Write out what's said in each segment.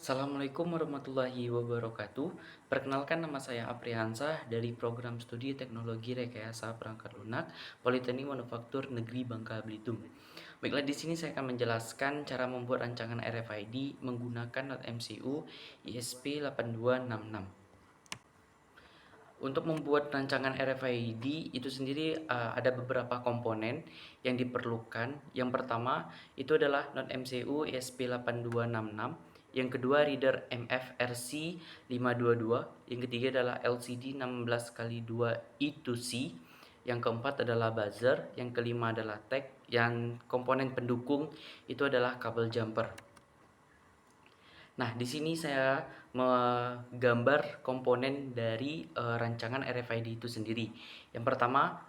Assalamualaikum warahmatullahi wabarakatuh. Perkenalkan, nama saya Aprihansah dari program studi Teknologi Rekayasa Perangkat Lunak Politeknik Manufaktur Negeri Bangka Belitung. Baiklah, di sini saya akan menjelaskan cara membuat rancangan RFID menggunakan .mcu ESP8266. Untuk membuat rancangan RFID itu sendiri ada beberapa komponen yang diperlukan. Yang pertama itu adalah .mcu ESP8266, yang kedua reader MFRC 522, yang ketiga adalah LCD 16x2 E2C, yang keempat adalah buzzer, yang kelima adalah tag, yang komponen pendukung itu adalah kabel jumper. Nah, di sini saya menggambar komponen dari rancangan RFID itu sendiri. Yang pertama,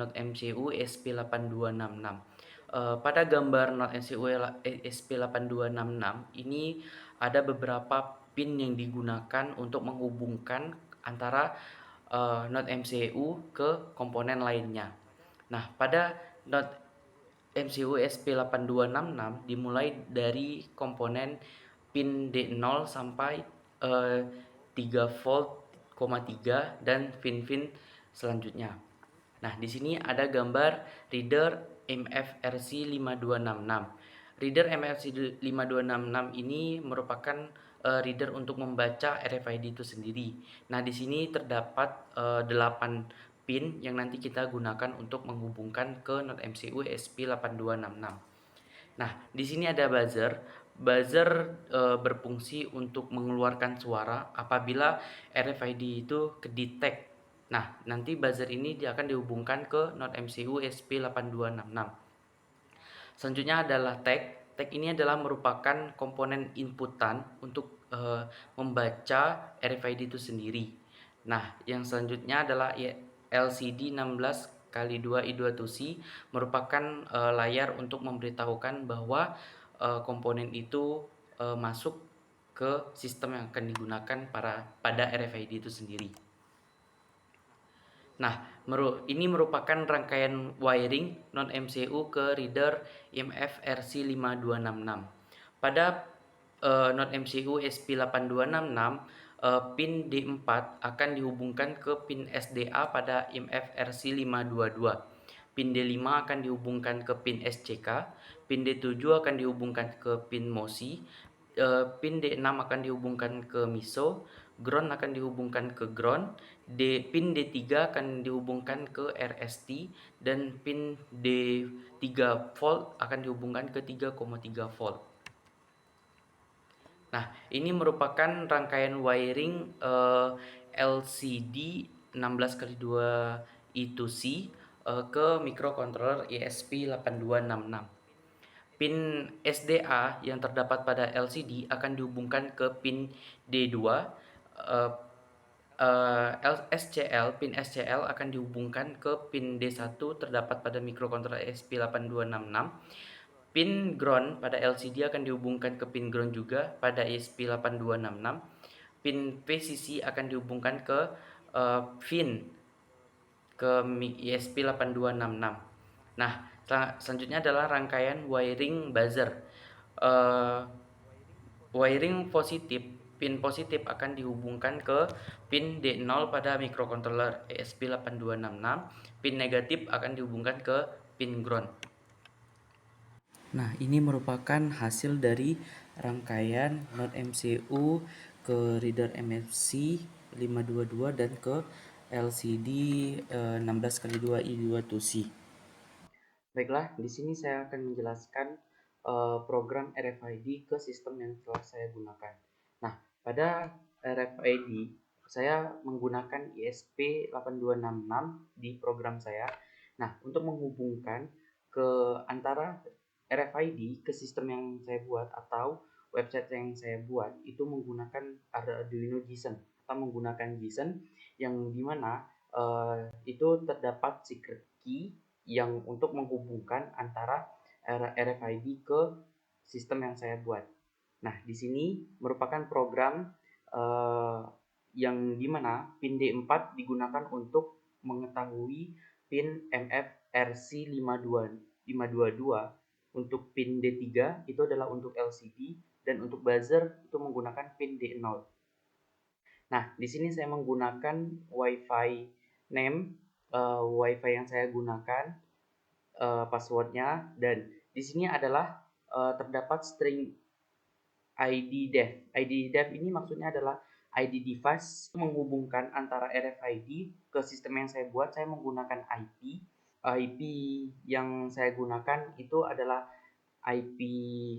.mcu ESP8266. Pada gambar .mcu ESP8266 ini ada beberapa pin yang digunakan untuk menghubungkan antara .mcu ke komponen lainnya. Nah, pada MCU ESP8266 dimulai dari komponen pin D0 sampai 3 volt, 3 dan pin-pin selanjutnya. Nah, di sini ada gambar reader MFRC 5266. Reader MFRC 5266 ini merupakan reader untuk membaca RFID itu sendiri. Nah, di sini terdapat 8 pin yang nanti kita gunakan untuk menghubungkan ke .mcu ESP8266. Nah, di sini ada buzzer. Buzzer berfungsi untuk mengeluarkan suara apabila RFID itu kedetek. Nah, nanti buzzer ini dia akan dihubungkan ke .mcu ESP8266. Selanjutnya adalah tag. Tag ini adalah merupakan komponen inputan untuk membaca RFID itu sendiri. Nah, yang selanjutnya adalah LCD 16x2 I2C, merupakan layar untuk memberitahukan bahwa komponen itu masuk ke sistem yang akan digunakan pada RFID itu sendiri. Nah, ini merupakan rangkaian wiring non-MCU ke reader IMF RC5266. Pada non-MCU SP8266, pin D4 akan dihubungkan ke pin SDA pada IMF RC522. Pin D5 akan dihubungkan ke pin SCK, pin D7 akan dihubungkan ke pin MOSI, pin D6 akan dihubungkan ke MISO, ground akan dihubungkan ke ground, pin D3 akan dihubungkan ke RST, dan pin D3 volt akan dihubungkan ke 3,3 volt. Nah, ini merupakan rangkaian wiring LCD 16x2 E2C ke microcontroller ESP8266. Pin SDA yang terdapat pada LCD akan dihubungkan ke pin D2. Pin SCL akan dihubungkan ke pin D1 terdapat pada microcontroller ESP8266. Pin ground pada LCD akan dihubungkan ke pin ground juga pada ESP8266. Pin VCC akan dihubungkan ke pin ke ESP8266. Nah, selanjutnya adalah rangkaian wiring buzzer. Wiring pin positif akan dihubungkan ke pin D0 pada microcontroller ESP8266. Pin negatif akan dihubungkan ke pin ground. Nah, ini merupakan hasil dari rangkaian .mcu ke reader MFC 522 dan ke LCD 16x2 I2C. Baiklah, di sini saya akan menjelaskan program RFID ke sistem yang telah saya gunakan. Nah, pada RFID saya menggunakan ESP8266 di program saya. Nah, untuk menghubungkan ke antara RFID ke sistem yang saya buat atau website yang saya buat itu menggunakan Arduino JSON atau menggunakan JSON yang dimana itu terdapat secret key yang untuk menghubungkan antara RFID ke sistem yang saya buat. Nah, di sini merupakan program yang dimana pin D4 digunakan untuk mengetahui pin MFRC 522. Untuk pin D3 itu adalah untuk LCD, dan untuk buzzer itu menggunakan pin D0. Nah, di sini saya menggunakan WiFi name, WiFi yang saya gunakan, passwordnya, dan di sini adalah terdapat string ID def. ID def ini maksudnya adalah ID device menghubungkan antara RFID ke sistem yang saya buat. Saya menggunakan IP. IP yang saya gunakan itu adalah IP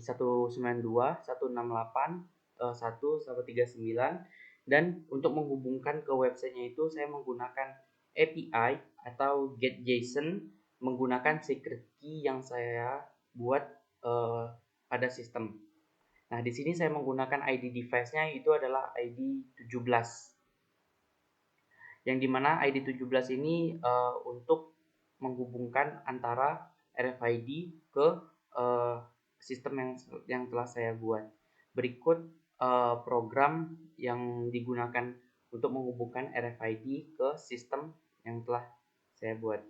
192.168.1.139, dan untuk menghubungkan ke websitenya itu saya menggunakan API atau GetJSON menggunakan secret key yang saya buat pada sistem. Nah, di sini saya menggunakan ID device-nya itu adalah ID 17. Yang dimana ID 17 ini untuk menghubungkan antara RFID ke sistem yang telah saya buat. Berikut program yang digunakan untuk menghubungkan RFID ke sistem yang telah saya buat.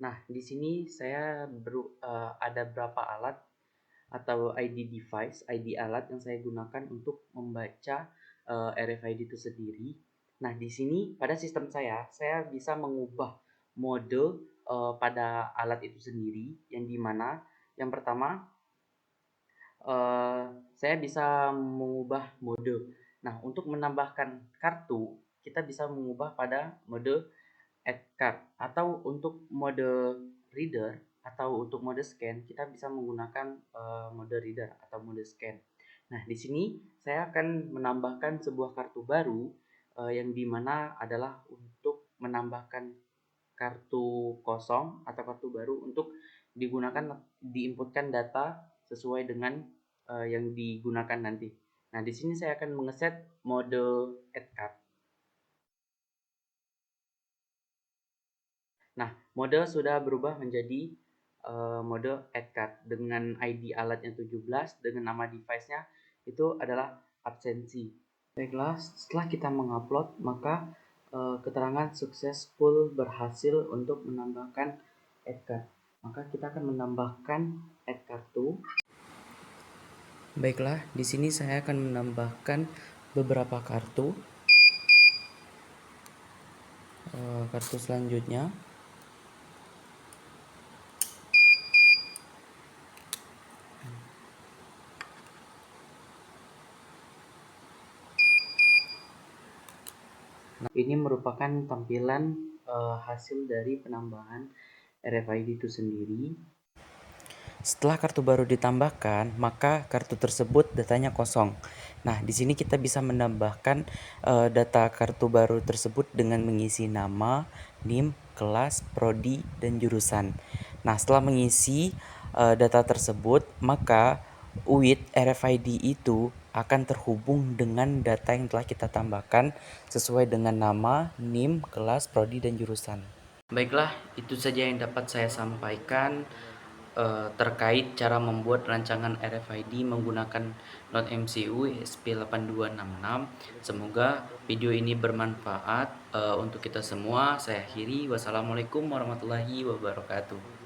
Nah, di sini saya ada berapa alat atau ID device, ID alat yang saya gunakan untuk membaca RFID itu sendiri. Nah, di sini pada sistem saya bisa mengubah mode pada alat itu sendiri, yang dimana yang pertama saya bisa mengubah mode. Nah, untuk menambahkan kartu, kita bisa mengubah pada mode add card, atau untuk mode reader atau untuk mode scan kita bisa menggunakan mode reader atau mode scan. Nah, di sini saya akan menambahkan sebuah kartu baru yang dimana adalah untuk menambahkan kartu kosong atau kartu baru untuk digunakan diinputkan data sesuai dengan yang digunakan nanti. Nah, di sini saya akan mengeset mode add card. Nah, mode sudah berubah menjadi mode add card dengan ID alatnya 17 dengan nama device-nya itu adalah absensi. Baiklah, setelah kita mengupload, maka keterangan successful berhasil untuk menambahkan add card. Maka kita akan menambahkan add kartu. Baiklah, di sini saya akan menambahkan beberapa kartu. Kartu selanjutnya ini merupakan tampilan hasil dari penambahan RFID itu sendiri. Setelah kartu baru ditambahkan, maka kartu tersebut datanya kosong. Nah, di sini kita bisa menambahkan data kartu baru tersebut dengan mengisi nama, NIM, kelas, prodi, dan jurusan. Nah, setelah mengisi data tersebut, maka UID RFID itu akan terhubung dengan data yang telah kita tambahkan sesuai dengan nama, NIM, kelas, prodi, dan jurusan. Baiklah, itu saja yang dapat saya sampaikan terkait cara membuat rancangan RFID menggunakan Node MCU ESP8266. Semoga video ini bermanfaat untuk kita semua. Saya akhiri. Wassalamualaikum warahmatullahi wabarakatuh.